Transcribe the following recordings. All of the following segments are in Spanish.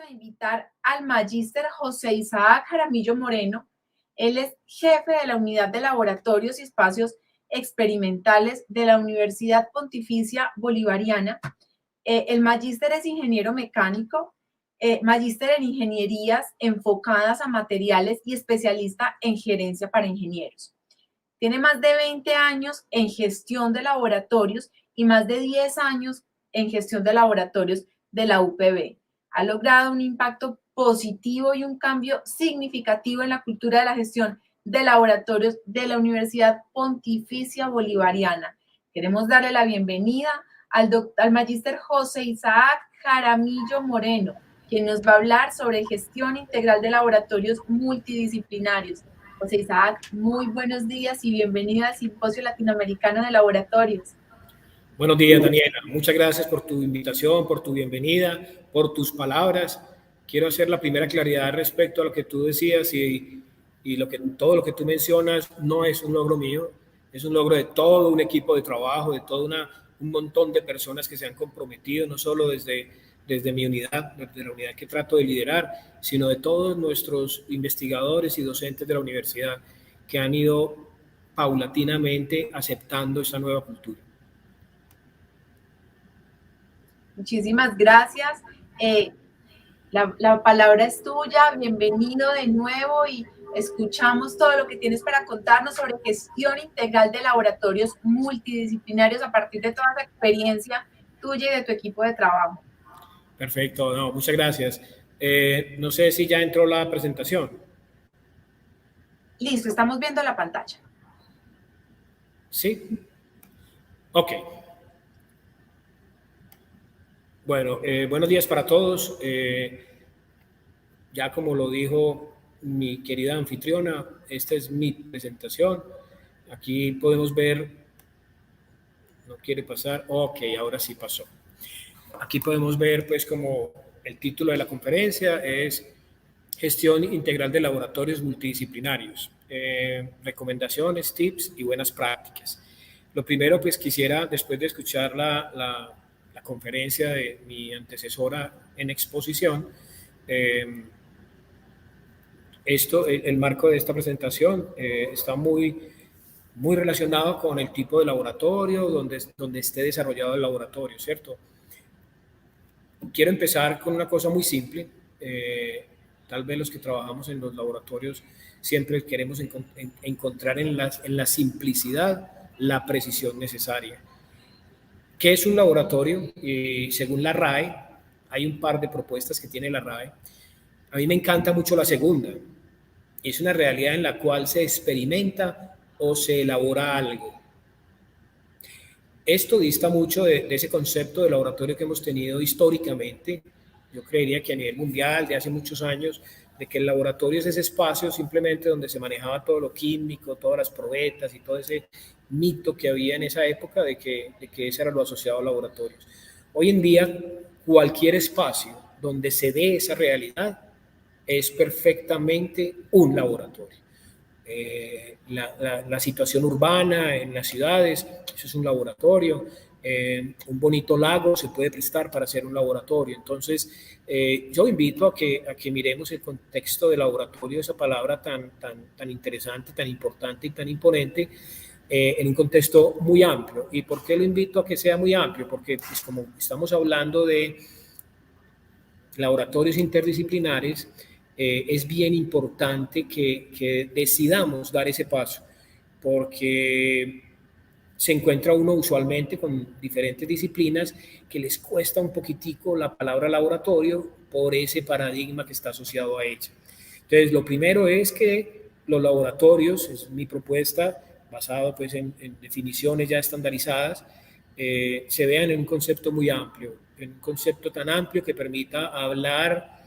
a invitar al magíster José Isaac Jaramillo Moreno. Él es jefe de la Unidad de Laboratorios y Espacios Experimentales de la Universidad Pontificia Bolivariana. El magíster es ingeniero mecánico, magíster en ingenierías enfocadas a materiales y especialista en gerencia para ingenieros. Tiene más de 20 años en gestión de laboratorios y más de 10 años en gestión de laboratorios de la UPB. Ha logrado un impacto positivo y un cambio significativo en la cultura de la gestión de laboratorios de la Universidad Pontificia Bolivariana. Queremos darle la bienvenida al magíster José Isaac Jaramillo Moreno, quien nos va a hablar sobre gestión integral de laboratorios multidisciplinarios. José Isaac, muy buenos días y bienvenido al Simposio Latinoamericano de Laboratorios. Buenos días, Daniela. Muchas gracias por tu invitación, por tu bienvenida, por tus palabras. Quiero hacer la primera claridad respecto a lo que tú decías y todo lo que tú mencionas no es un logro mío, es un logro de todo un equipo de trabajo, de todo un montón de personas que se han comprometido, no solo desde mi unidad, desde la unidad que trato de liderar, sino de todos nuestros investigadores y docentes de la universidad que han ido paulatinamente aceptando esta nueva cultura. Muchísimas gracias. La palabra es tuya. Bienvenido de nuevo y escuchamos todo lo que tienes para contarnos sobre gestión integral de laboratorios multidisciplinarios a partir de toda esa experiencia tuya y de tu equipo de trabajo. Perfecto, no, muchas gracias. No sé si ya entró la presentación. Listo, estamos viendo la pantalla. ¿Sí? Ok. Bueno, buenos días para todos. Ya como lo dijo mi querida anfitriona, esta es mi presentación. Aquí podemos ver, no quiere pasar, ok, ahora sí pasó. Aquí podemos ver pues como el título de la conferencia es Gestión Integral de Laboratorios Multidisciplinarios, recomendaciones, tips y buenas prácticas. Lo primero pues quisiera, después de escuchar la conferencia de mi antecesora en exposición, el marco de esta presentación está muy relacionado con el tipo de laboratorio donde esté desarrollado el laboratorio, ¿cierto? Quiero empezar con una cosa muy simple. Tal vez los que trabajamos en los laboratorios siempre queremos encontrar en la simplicidad la precisión necesaria. ¿Qué es un laboratorio? Según la RAE, hay un par de propuestas que tiene la RAE. A mí me encanta mucho la segunda. Es una realidad en la cual se experimenta o se elabora algo. Esto dista mucho de ese concepto de laboratorio que hemos tenido históricamente. Yo creería que a nivel mundial, de hace muchos años, de que el laboratorio es ese espacio simplemente donde se manejaba todo lo químico, todas las probetas y todo ese mito que había en esa época de que ese era lo asociado a laboratorios. Hoy en día, cualquier espacio donde se dé esa realidad es perfectamente un laboratorio. La situación urbana en las ciudades, eso es un laboratorio. Un bonito lago se puede prestar para hacer un laboratorio. Entonces, yo invito a que miremos el contexto de laboratorio, esa palabra tan interesante, tan importante y tan imponente, en un contexto muy amplio. ¿Y por qué lo invito a que sea muy amplio? Porque pues, como estamos hablando de laboratorios interdisciplinares, es bien importante que decidamos dar ese paso, porque se encuentra uno usualmente con diferentes disciplinas que les cuesta un poquitico la palabra laboratorio por ese paradigma que está asociado a ella. Entonces, lo primero es que los laboratorios, es mi propuesta, basado pues en definiciones ya estandarizadas, se vean en un concepto muy amplio, en un concepto tan amplio que permita hablar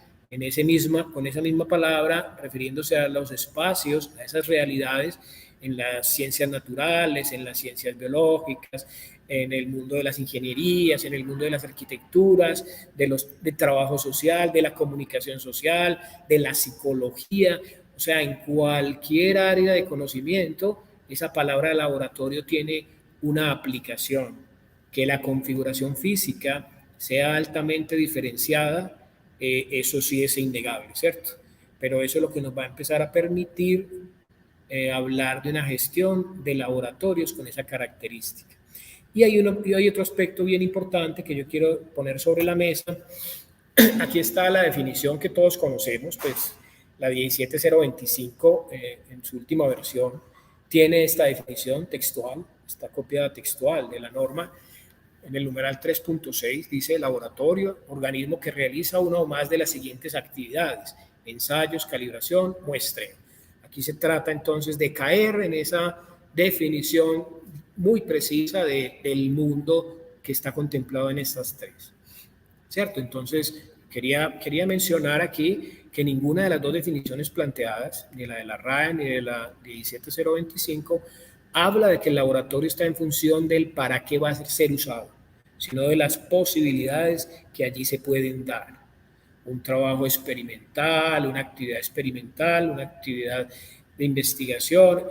con esa misma palabra, refiriéndose a los espacios, a esas realidades en las ciencias naturales, en las ciencias biológicas, en el mundo de las ingenierías, en el mundo de las arquitecturas, de trabajo social, de la comunicación social, de la psicología. O sea, en cualquier área de conocimiento, esa palabra laboratorio tiene una aplicación. Que la configuración física sea altamente diferenciada eso sí es innegable, ¿cierto? Pero eso es lo que nos va a empezar a permitir hablar de una gestión de laboratorios con esa característica. Y hay otro aspecto bien importante que yo quiero poner sobre la mesa. Aquí está la definición que todos conocemos, pues la 17025 en su última versión tiene esta definición textual, esta copia textual de la norma. En el numeral 3.6 dice laboratorio, organismo que realiza una o más de las siguientes actividades: ensayos, calibración, muestreo. Aquí se trata entonces de caer en esa definición muy precisa del mundo que está contemplado en estas tres, ¿cierto? Entonces, quería mencionar aquí que ninguna de las dos definiciones planteadas, ni la de la RAE ni de la 17025, habla de que el laboratorio está en función del para qué va a ser usado, sino de las posibilidades que allí se pueden dar. Un trabajo experimental, una actividad una actividad de investigación,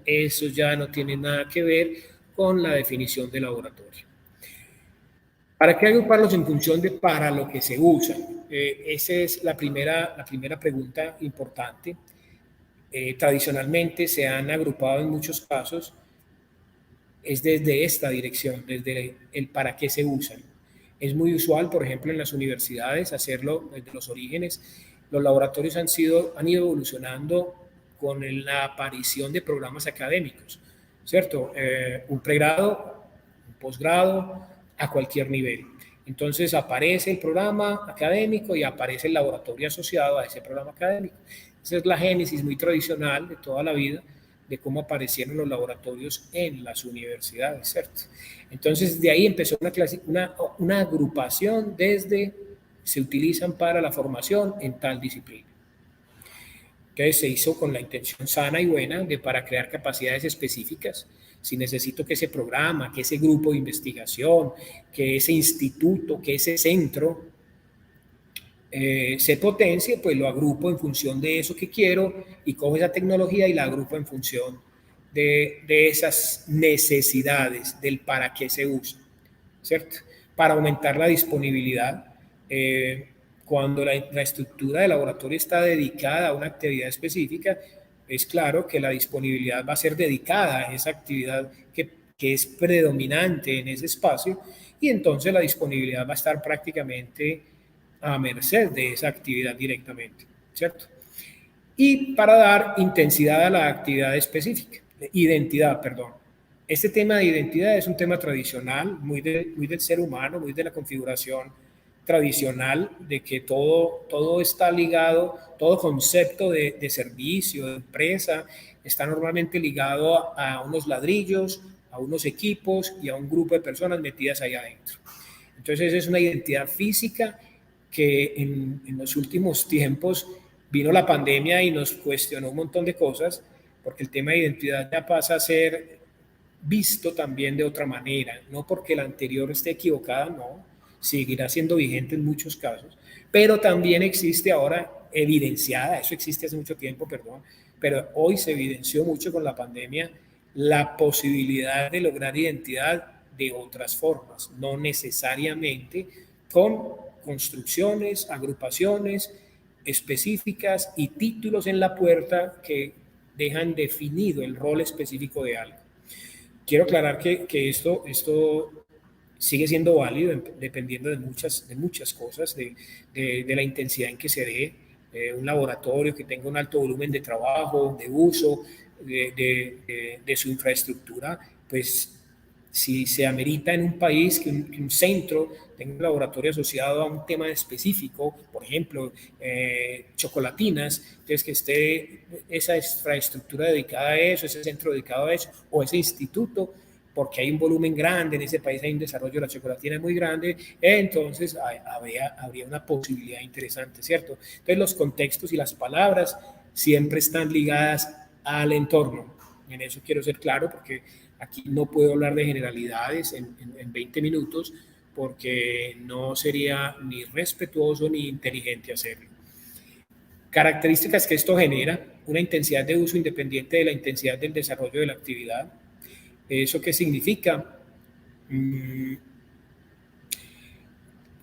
eso ya no tiene nada que ver con la definición de laboratorio. ¿Para qué agruparlos en función de para lo que se usan? Esa es la primera pregunta importante. Tradicionalmente se han agrupado en muchos casos es desde esta dirección, desde el para qué se usan. Es muy usual, por ejemplo, en las universidades hacerlo desde los orígenes. Los laboratorios han ido evolucionando con la aparición de programas académicos, ¿cierto? Un pregrado, un posgrado, a cualquier nivel. Entonces aparece el programa académico y aparece el laboratorio asociado a ese programa académico. Esa es la génesis muy tradicional de toda la vida de cómo aparecieron los laboratorios en las universidades, ¿cierto? Entonces, de ahí empezó una agrupación desde se utilizan para la formación en tal disciplina. Entonces, se hizo con la intención sana y buena de para crear capacidades específicas. Si necesito que ese programa, que ese grupo de investigación, que ese instituto, que ese centro se potencie, pues lo agrupo en función de eso que quiero y cojo esa tecnología y la agrupo en función de esas necesidades, del para qué se usa, ¿cierto? Para aumentar la disponibilidad. Cuando la estructura del laboratorio está dedicada a una actividad específica, es claro que la disponibilidad va a ser dedicada a esa actividad que es predominante en ese espacio, y entonces la disponibilidad va a estar prácticamente a merced de esa actividad directamente, ¿cierto? Y para dar intensidad a la actividad específica, identidad, perdón. Este tema de identidad es un tema tradicional, muy del ser humano, muy de la configuración tradicional, de que todo está ligado, todo concepto de servicio, de empresa, está normalmente ligado a unos ladrillos, a unos equipos y a un grupo de personas metidas ahí adentro. Entonces es una identidad física que en los últimos tiempos vino la pandemia y nos cuestionó un montón de cosas, porque el tema de identidad ya pasa a ser visto también de otra manera, no porque la anterior esté equivocada, no, seguirá siendo vigente en muchos casos, pero también existe ahora evidenciada, eso existe hace mucho tiempo, perdón, pero hoy se evidenció mucho con la pandemia la posibilidad de lograr identidad de otras formas, no necesariamente con construcciones, agrupaciones específicas y títulos en la puerta que dejan definido el rol específico de algo. Quiero aclarar que esto sigue siendo válido dependiendo de muchas cosas, de la intensidad en que se dé. Un laboratorio que tenga un alto volumen de trabajo, de uso, de su infraestructura, pues si se amerita en un país que un centro tenga un laboratorio asociado a un tema específico, por ejemplo, chocolatinas, entonces que esté esa infraestructura dedicada a eso, ese centro dedicado a eso, o ese instituto, porque hay un volumen grande, en ese país hay un desarrollo de la chocolatina muy grande, entonces habría una posibilidad interesante, ¿cierto? Entonces los contextos y las palabras siempre están ligadas al entorno. En eso quiero ser claro, porque aquí no puedo hablar de generalidades en 20 minutos, porque no sería ni respetuoso ni inteligente hacerlo. Características que esto genera: una intensidad de uso independiente de la intensidad del desarrollo de la actividad. ¿Eso qué significa?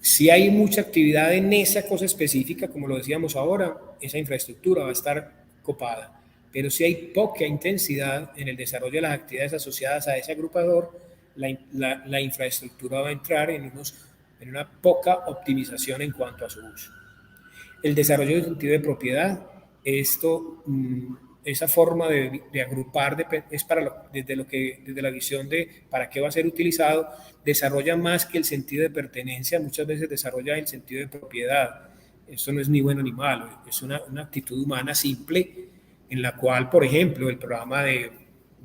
Si hay mucha actividad en esa cosa específica, como lo decíamos ahora, esa infraestructura va a estar copada. Pero si hay poca intensidad en el desarrollo de las actividades asociadas a ese agrupador, la infraestructura va a entrar en una poca optimización en cuanto a su uso. El desarrollo del sentido de propiedad, esa forma de agrupar es desde la visión de para qué va a ser utilizado, desarrolla más que el sentido de pertenencia, muchas veces desarrolla el sentido de propiedad. Esto no es ni bueno ni malo, es una actitud humana simple en la cual, por ejemplo, el programa de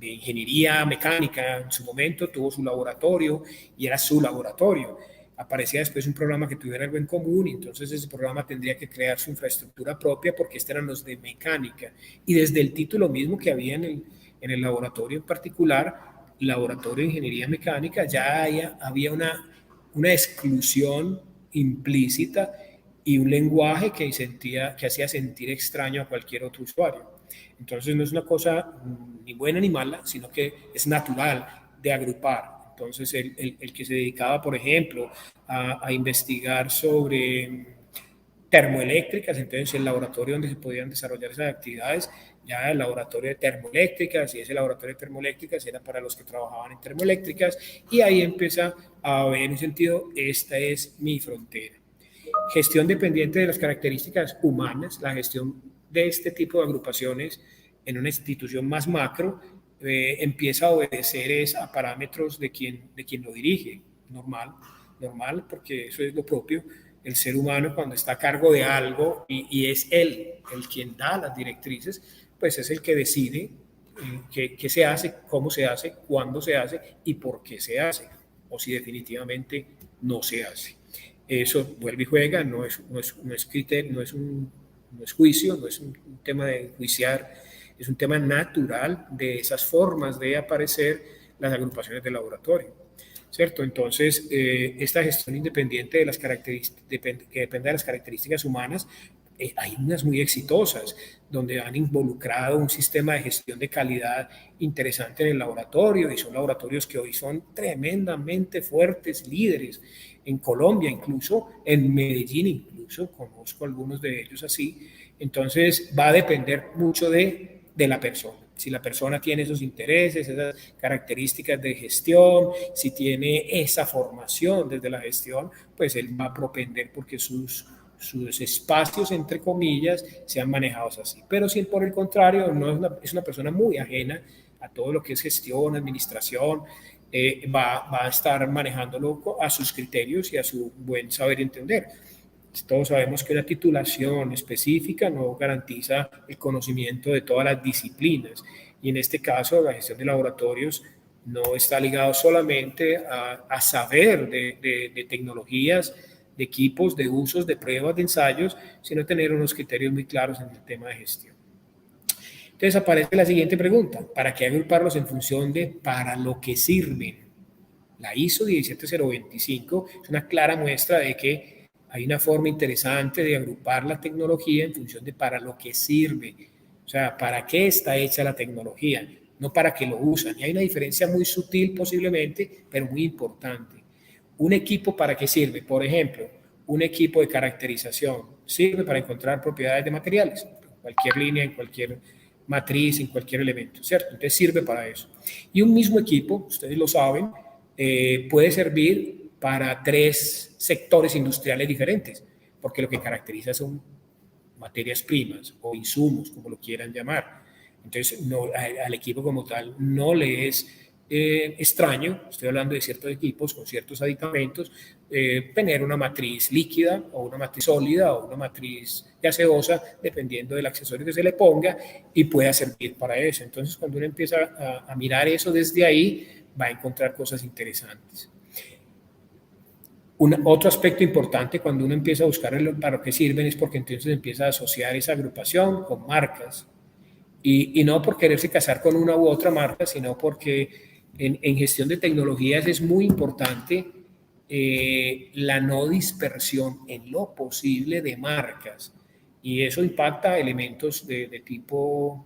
ingeniería mecánica en su momento tuvo su laboratorio y era su laboratorio. Aparecía después un programa que tuviera algo en común y entonces ese programa tendría que crear su infraestructura propia porque estos eran los de mecánica. Y desde el título mismo que había en el laboratorio en particular, laboratorio de ingeniería mecánica, ya había una exclusión implícita y un lenguaje que hacía sentir extraño a cualquier otro usuario. Entonces no es una cosa ni buena ni mala, sino que es natural de agrupar. Entonces el que se dedicaba, por ejemplo, a investigar sobre termoeléctricas, entonces el laboratorio donde se podían desarrollar esas actividades, ya el laboratorio de termoeléctricas, y ese laboratorio de termoeléctricas era para los que trabajaban en termoeléctricas, y ahí empieza a haber un sentido, esta es mi frontera. Gestión dependiente de las características humanas, la gestión de este tipo de agrupaciones en una institución más macro empieza a obedecer a parámetros de quien lo dirige, normal, porque eso es lo propio. El ser humano cuando está a cargo de algo y es él el quien da las directrices, pues es el que decide qué se hace, cómo se hace, cuándo se hace y por qué se hace, o si definitivamente no se hace. Eso vuelve y juega, no es criterio, no es juicio, no es un tema de enjuiciar, es un tema natural de esas formas de aparecer las agrupaciones de laboratorio, ¿cierto? Entonces, esta gestión independiente de las características, que depende de las características humanas, hay unas muy exitosas, donde han involucrado un sistema de gestión de calidad interesante en el laboratorio, y son laboratorios que hoy son tremendamente fuertes, líderes, en Colombia incluso, en Medellín incluso, conozco algunos de ellos así. Entonces va a depender mucho de la persona. Si la persona tiene esos intereses, esas características de gestión, si tiene esa formación desde la gestión, pues él va a propender porque sus espacios, entre comillas, sean manejados así. Pero si por el contrario no es una persona muy ajena a todo lo que es gestión, administración, va a estar manejándolo a sus criterios y a su buen saber y entender. Todos sabemos que una titulación específica no garantiza el conocimiento de todas las disciplinas, y en este caso la gestión de laboratorios no está ligado solamente a saber de tecnologías, de equipos, de usos, de pruebas, de ensayos, sino tener unos criterios muy claros en el tema de gestión. Entonces aparece la siguiente pregunta: ¿para qué agruparlos en función de para lo que sirven? La ISO 17025 es una clara muestra de que hay una forma interesante de agrupar la tecnología en función de para lo que sirve. O sea, ¿para qué está hecha la tecnología? No para qué lo usan. Y hay una diferencia muy sutil posiblemente, pero muy importante. Un equipo, ¿para qué sirve? Por ejemplo, un equipo de caracterización sirve para encontrar propiedades de materiales, en cualquier línea, en cualquier matriz, en cualquier elemento, ¿cierto? Entonces sirve para eso. Y un mismo equipo, ustedes lo saben, puede servir para 3 sectores industriales diferentes, porque lo que caracteriza son materias primas o insumos, como lo quieran llamar. Entonces, al equipo como tal no le es extraño, estoy hablando de ciertos equipos con ciertos aditamentos, tener una matriz líquida o una matriz sólida o una matriz gaseosa, dependiendo del accesorio que se le ponga, y pueda servir para eso. Entonces, cuando uno empieza a mirar eso desde ahí, va a encontrar cosas interesantes. Otro aspecto importante cuando uno empieza a buscar para qué sirven es porque entonces empieza a asociar esa agrupación con marcas. Y no por quererse casar con una u otra marca, sino porque en gestión de tecnologías es muy importante la no dispersión en lo posible de marcas. Y eso impacta elementos de tipo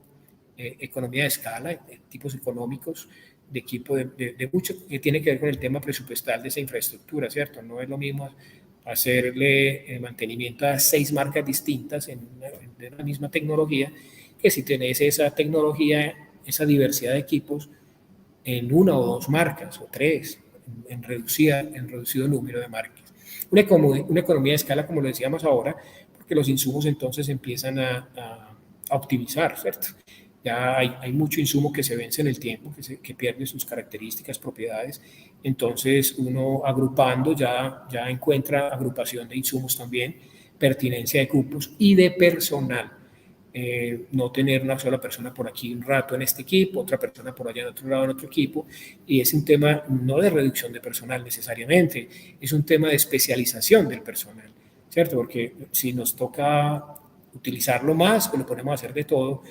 economía de escala, tipos económicos, de equipo de mucho que tiene que ver con el tema presupuestal de esa infraestructura, ¿cierto? No es lo mismo hacerle mantenimiento a 6 marcas distintas de la misma tecnología, que si tenés esa tecnología, esa diversidad de equipos en 1 o 2 marcas o 3, en reducido número de marcas. Una economía de escala, como lo decíamos ahora, porque los insumos entonces empiezan a optimizar, ¿cierto? Ya hay mucho insumo que se vence en el tiempo, que pierde sus características, propiedades. Entonces, uno agrupando ya encuentra agrupación de insumos también, pertinencia de cupos y de personal. No tener una sola persona por aquí un rato en este equipo, otra persona por allá en otro lado en otro equipo, y es un tema no de reducción de personal necesariamente, es un tema de especialización del personal, ¿cierto? Porque si nos toca utilizarlo más, pues lo ponemos a hacer de todo,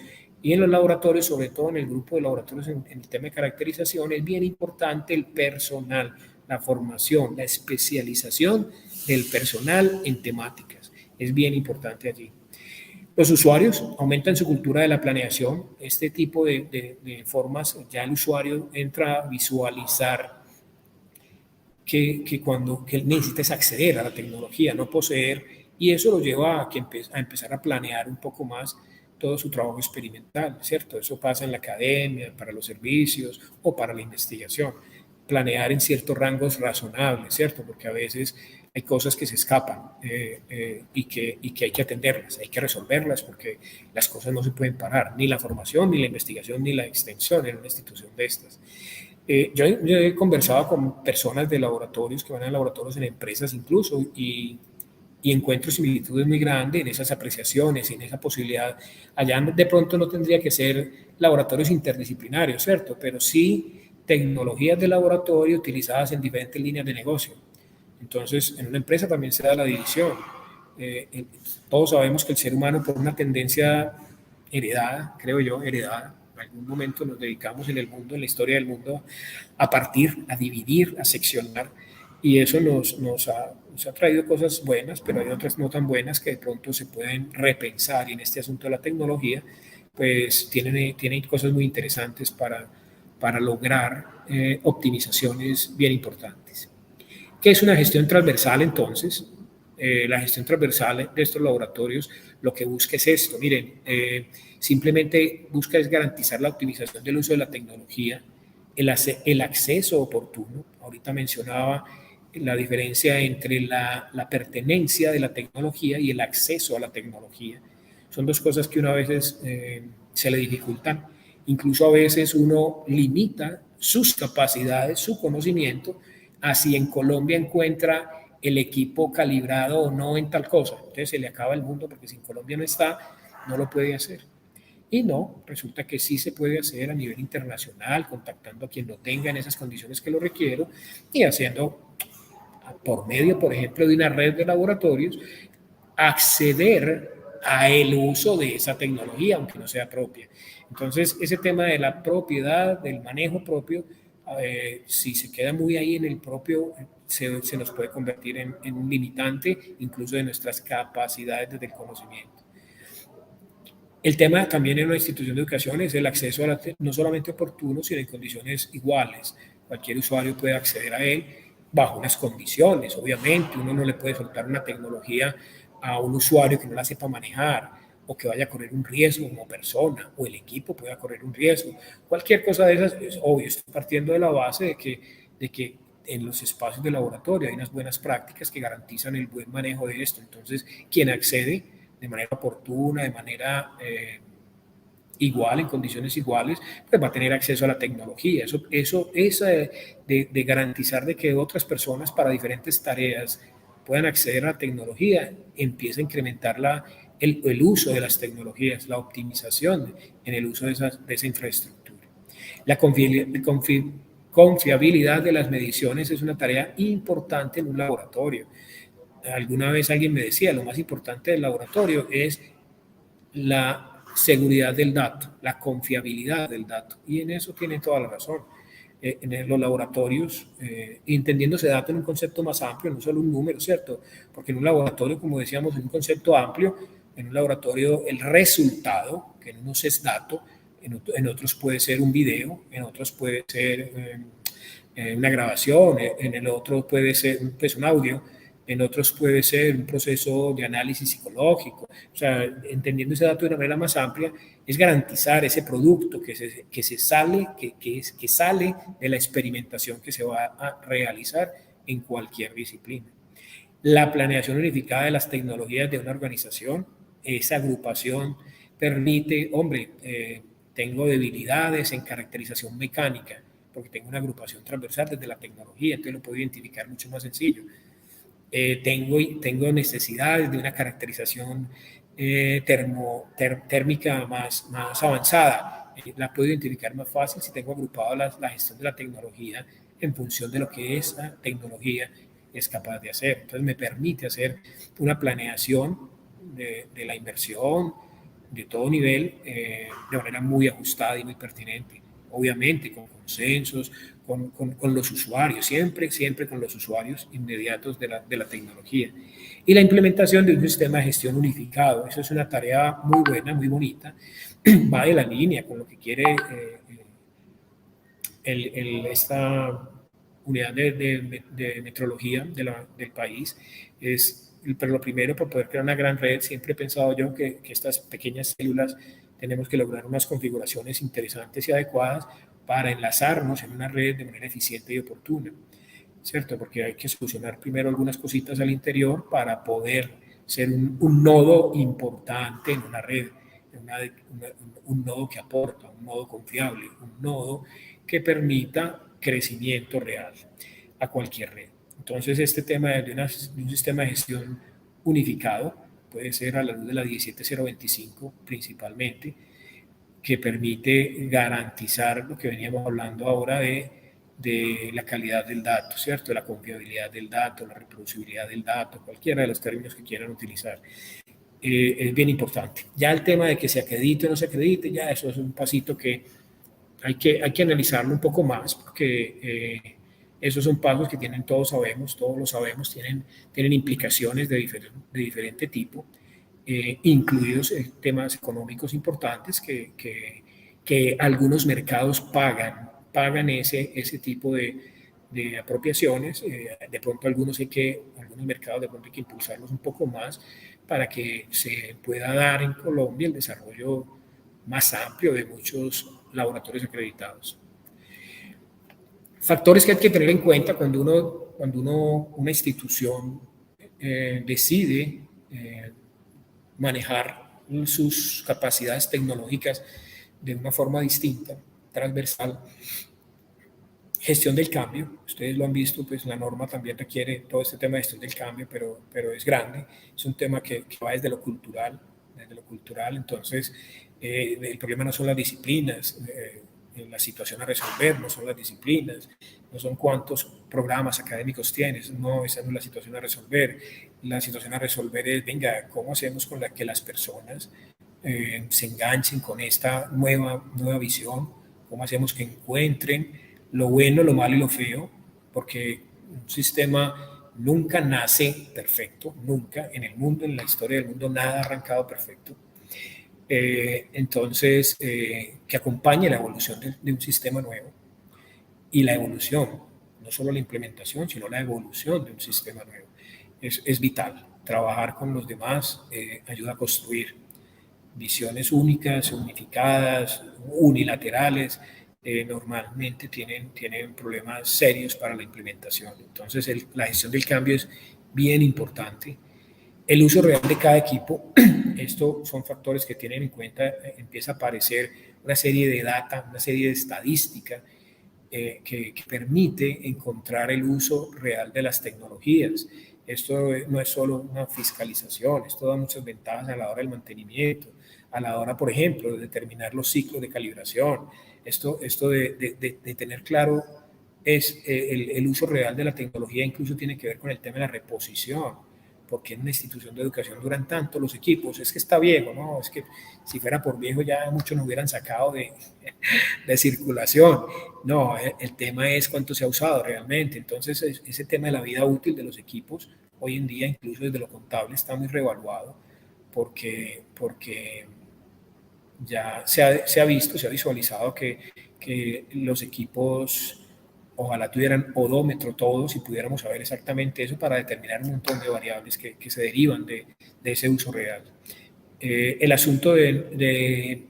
y en los laboratorios, sobre todo en el grupo de laboratorios en el tema de caracterización, es bien importante el personal, la formación, la especialización del personal en temáticas, es bien importante allí. Los usuarios aumentan su cultura de la planeación. Este tipo de formas, ya el usuario entra a visualizar que necesitas acceder a la tecnología, no poseer, y eso lo lleva a empezar a planear un poco más todo su trabajo experimental, ¿cierto? Eso pasa en la academia, para los servicios o para la investigación. Planear en ciertos rangos razonables, ¿cierto? Porque a veces hay cosas que se escapan y que hay que atenderlas, hay que resolverlas porque las cosas no se pueden parar, ni la formación, ni la investigación, ni la extensión en una institución de estas. Yo he conversado con personas de laboratorios que van a laboratorios en empresas incluso y encuentro similitudes muy grandes en esas apreciaciones, en esa posibilidad. Allá de pronto no tendría que ser laboratorios interdisciplinarios, ¿cierto? Pero sí tecnologías de laboratorio utilizadas en diferentes líneas de negocio. Entonces, en una empresa también se da la división. Todos sabemos que el ser humano, por una tendencia heredada, creo yo, heredada, en algún momento nos dedicamos en el mundo, en la historia del mundo, a partir, a dividir, a seccionar, y eso nos ha traído cosas buenas, pero hay otras no tan buenas que de pronto se pueden repensar, y en este asunto de la tecnología, pues tienen cosas muy interesantes para lograr optimizaciones bien importantes. ¿Qué es una gestión transversal entonces? La gestión transversal de estos laboratorios lo que busca es esto, miren, simplemente busca es garantizar la optimización del uso de la tecnología, el acceso oportuno. Ahorita mencionaba la diferencia entre la pertenencia de la tecnología y el acceso a la tecnología. Son dos cosas que uno a veces se le dificultan. Incluso a veces uno limita sus capacidades, su conocimiento, así en Colombia encuentra el equipo calibrado o no en tal cosa. Entonces se le acaba el mundo porque si en Colombia no está, no lo puede hacer. Y no, resulta que sí se puede hacer a nivel internacional, contactando a quien lo tenga en esas condiciones que lo requiero y haciendo por medio, por ejemplo, de una red de laboratorios, acceder a el uso de esa tecnología, aunque no sea propia. Entonces, ese tema de la propiedad, del manejo propio, si se queda muy ahí en el propio, se nos puede convertir en un limitante, incluso de nuestras capacidades desde el conocimiento. El tema también en una institución de educación es el acceso a no solamente oportuno, sino en condiciones iguales. Cualquier usuario puede acceder a él bajo unas condiciones. Obviamente, uno no le puede soltar una tecnología a un usuario que no la sepa manejar o que vaya a correr un riesgo como persona, o el equipo pueda correr un riesgo. Cualquier cosa de esas es obvio. Estoy partiendo de la base de que en los espacios de laboratorio hay unas buenas prácticas que garantizan el buen manejo de esto. Entonces, quien accede de manera oportuna, de manera igual, en condiciones iguales, pues va a tener acceso a la tecnología. Eso es de garantizar de que otras personas para diferentes tareas puedan acceder a la tecnología, empieza a incrementar el uso de las tecnologías, la optimización en el uso de esa infraestructura. La confiabilidad de las mediciones es una tarea importante en un laboratorio. Alguna vez alguien me decía, lo más importante del laboratorio es la seguridad del dato, la confiabilidad del dato. Y en eso tiene toda la razón. En los laboratorios, entendiendo ese dato en un concepto más amplio, no solo un número, ¿cierto? Porque en un laboratorio, como decíamos, en un concepto amplio, en un laboratorio el resultado, que en unos es dato, en otros puede ser un video, en otros puede ser una grabación, en el otro puede ser pues, un audio, en otros puede ser un proceso de análisis psicológico. O sea, entendiendo ese dato de una manera más amplia, es garantizar ese producto que sale de la experimentación que se va a realizar en cualquier disciplina. La planeación unificada de las tecnologías de una organización, esa agrupación permite, hombre, tengo debilidades en caracterización mecánica, porque tengo una agrupación transversal desde la tecnología, entonces lo puedo identificar mucho más sencillo. Tengo necesidades de una caracterización térmica más avanzada. La puedo identificar más fácil si tengo agrupado la gestión de la tecnología en función de lo que esa tecnología es capaz de hacer. Entonces me permite hacer una planeación de la inversión de todo nivel de manera muy ajustada y muy pertinente. Obviamente con consensos, con los usuarios, siempre con los usuarios inmediatos de la tecnología. Y la implementación de un sistema de gestión unificado, eso es una tarea muy buena, muy bonita, va de la línea con lo que quiere esta unidad de metrología del país. Pero lo primero, para poder crear una gran red, siempre he pensado yo que estas pequeñas células tenemos que lograr unas configuraciones interesantes y adecuadas para enlazarnos en una red de manera eficiente y oportuna, ¿cierto? Porque hay que solucionar primero algunas cositas al interior para poder ser un nodo importante en una red, un nodo que aporta, un nodo confiable, un nodo que permita crecimiento real a cualquier red. Entonces, este tema de un sistema de gestión unificado puede ser a la luz de la 17025 principalmente, que permite garantizar lo que veníamos hablando ahora de la calidad del dato, ¿cierto? De la confiabilidad del dato, la reproducibilidad del dato, cualquiera de los términos que quieran utilizar. Es bien importante. Ya el tema de que se acredite o no se acredite, ya eso es un pasito que hay que analizarlo un poco más, porque esos son pasos que todos lo sabemos, tienen implicaciones de diferente tipo, incluidos temas económicos importantes que algunos mercados pagan ese tipo de apropiaciones. De pronto algunos mercados de pronto hay que impulsarlos un poco más para que se pueda dar en Colombia el desarrollo más amplio de muchos laboratorios acreditados. Factores que hay que tener en cuenta cuando una institución decide manejar sus capacidades tecnológicas de una forma distinta, transversal. Gestión del cambio, ustedes lo han visto, pues la norma también requiere todo este tema de gestión del cambio, pero es grande, es un tema que va desde lo cultural, entonces el problema no son las disciplinas, la situación a resolver no son las disciplinas, no son cuántos programas académicos tienes, no, esa no es la situación a resolver. La situación a resolver es, venga, ¿cómo hacemos con que las personas se enganchen con esta nueva visión? ¿Cómo hacemos que encuentren lo bueno, lo malo y lo feo? Porque un sistema nunca nace perfecto, nunca en el mundo, en la historia del mundo, nada ha arrancado perfecto. Entonces, que acompañe la evolución de un sistema nuevo y la evolución, no solo la implementación, sino la evolución de un sistema nuevo. Es vital. Trabajar con los demás ayuda a construir visiones únicas, unificadas, unilaterales. Normalmente tienen problemas serios para la implementación. Entonces, la gestión del cambio es bien importante. El uso real de cada equipo, estos son factores que tienen en cuenta, empieza a aparecer una serie de data, una serie de estadística que permite encontrar el uso real de las tecnologías. Esto no es solo una fiscalización, esto da muchas ventajas a la hora del mantenimiento, a la hora, por ejemplo, de determinar los ciclos de calibración. Esto de tener claro es el uso real de la tecnología, incluso tiene que ver con el tema de la reposición, porque en una institución de educación duran tanto los equipos. Es que está viejo, ¿no? Es que si fuera por viejo ya muchos nos hubieran sacado de circulación. No, el tema es cuánto se ha usado realmente. Entonces, ese tema de la vida útil de los equipos, hoy en día, incluso desde lo contable, está muy revaluado, porque ya se ha visto, se ha visualizado que los equipos Ojalá tuvieran odómetro todos y pudiéramos saber exactamente eso para determinar un montón de variables que se derivan de ese uso real. El asunto de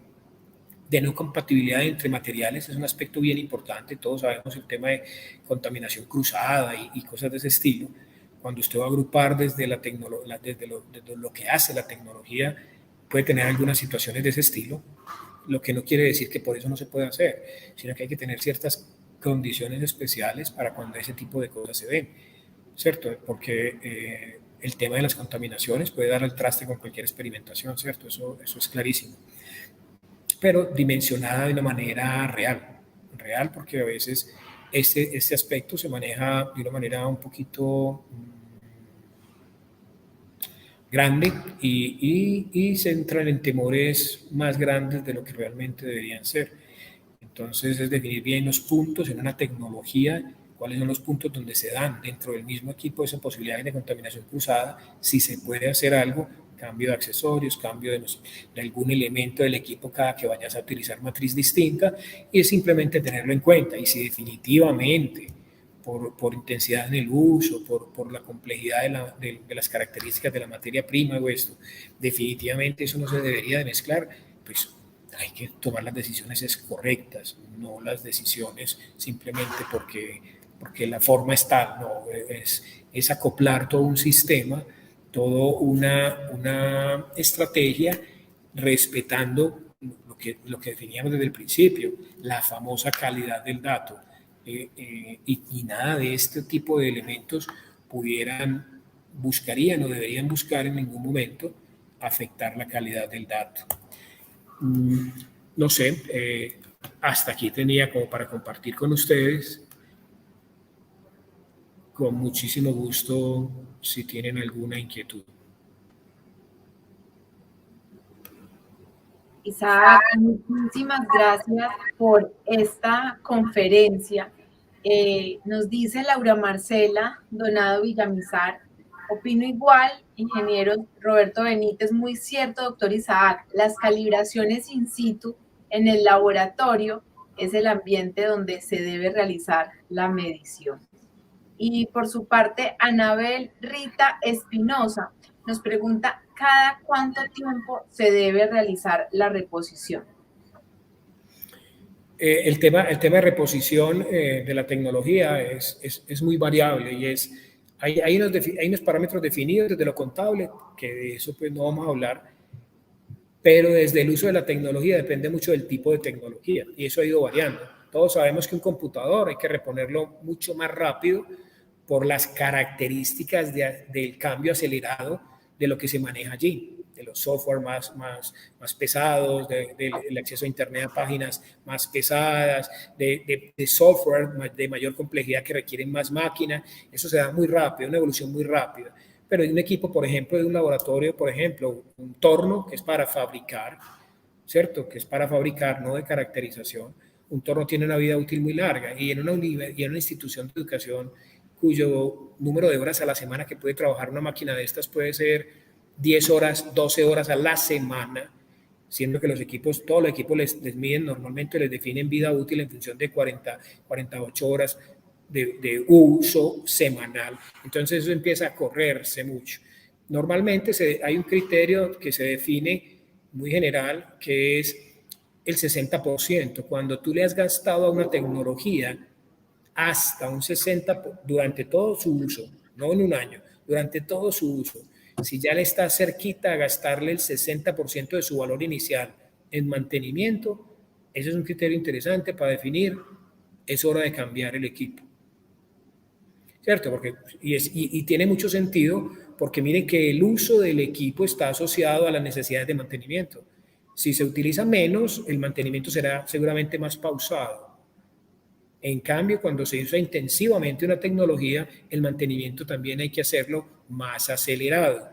no compatibilidad entre materiales es un aspecto bien importante. Todos sabemos el tema de contaminación cruzada y cosas de ese estilo. Cuando usted va a agrupar desde lo que hace la tecnología, puede tener algunas situaciones de ese estilo, lo que no quiere decir que por eso no se puede hacer, sino que hay que tener ciertas condiciones especiales para cuando ese tipo de cosas se den, ¿cierto? Porque el tema de las contaminaciones puede dar al traste con cualquier experimentación, ¿cierto? Eso es clarísimo. Pero dimensionada de una manera real, porque a veces este aspecto se maneja de una manera un poquito grande y se entran en temores más grandes de lo que realmente deberían ser. Entonces es definir bien los puntos en una tecnología, cuáles son los puntos donde se dan dentro del mismo equipo esas posibilidades de contaminación cruzada, si se puede hacer algo, cambio de accesorios, cambio de algún elemento del equipo cada que vayas a utilizar matriz distinta, y es simplemente tenerlo en cuenta. Y si definitivamente por intensidad en el uso, por la complejidad de las características de la materia prima o esto, definitivamente eso no se debería de mezclar, pues hay que tomar las decisiones correctas, no las decisiones simplemente porque la forma es tal, no, es acoplar todo un sistema, toda una estrategia respetando lo que definíamos desde el principio, la famosa calidad del dato. Y nada de este tipo de elementos buscarían o deberían buscar en ningún momento afectar la calidad del dato. No sé, hasta aquí tenía como para compartir con ustedes. Con muchísimo gusto si tienen alguna inquietud. Isaac, muchísimas gracias por esta conferencia. Nos dice Laura Marcela Donado Villamizar, opino igual, ingeniero Roberto Benítez, muy cierto, doctor Isaac, las calibraciones in situ en el laboratorio es el ambiente donde se debe realizar la medición. Y por su parte, Anabel Rita Espinosa nos pregunta, ¿cada cuánto tiempo se debe realizar la reposición? El tema de reposición de la tecnología es muy variable y hay unos parámetros definidos desde lo contable, que de eso pues no vamos a hablar, pero desde el uso de la tecnología depende mucho del tipo de tecnología y eso ha ido variando. Todos sabemos que un computador hay que reponerlo mucho más rápido por las características del cambio acelerado de lo que se maneja allí, de los software más pesados, del acceso a Internet a páginas más pesadas, de software de mayor complejidad que requieren más máquina. Eso se da muy rápido, una evolución muy rápida. Pero en un equipo, por ejemplo, de un laboratorio, por ejemplo, un torno que es para fabricar, ¿cierto? Que es para fabricar, no de caracterización. Un torno tiene una vida útil muy larga y en una institución de educación cuyo número de horas a la semana que puede trabajar una máquina de estas puede ser 10 horas, 12 horas a la semana, siendo que todos los equipos les miden, normalmente les definen vida útil en función de 48 horas de uso semanal. Entonces eso empieza a correrse mucho. Normalmente hay un criterio que se define muy general, que es el 60%. Cuando tú le has gastado a una tecnología hasta un 60% durante todo su uso, no en un año, durante todo su uso, si ya le está cerquita a gastarle el 60% de su valor inicial en mantenimiento, ese es un criterio interesante para definir, es hora de cambiar el equipo. ¿Cierto? Y tiene mucho sentido porque miren que el uso del equipo está asociado a las necesidades de mantenimiento. Si se utiliza menos, el mantenimiento será seguramente más pausado. En cambio, cuando se usa intensivamente una tecnología, el mantenimiento también hay que hacerlo más acelerado.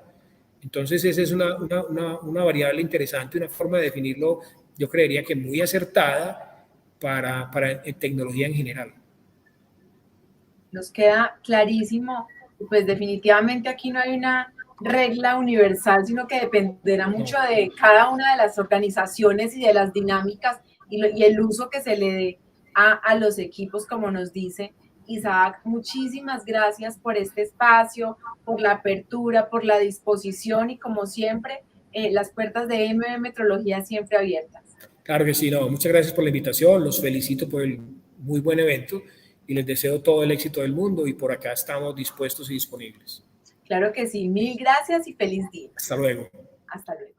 Entonces, esa es una variable interesante, una forma de definirlo, yo creería que muy acertada para tecnología en general. Nos queda clarísimo, pues definitivamente aquí no hay una regla universal, sino que dependerá mucho de cada una de las organizaciones y de las dinámicas y el uso que se le dé a los equipos, como nos dice Isaac, muchísimas gracias por este espacio, por la apertura, por la disposición y como siempre, las puertas de MB Metrología siempre abiertas. Claro que sí, no, muchas gracias por la invitación, los felicito por el muy buen evento y les deseo todo el éxito del mundo y por acá estamos dispuestos y disponibles. Claro que sí, mil gracias y feliz día. Hasta luego. Hasta luego.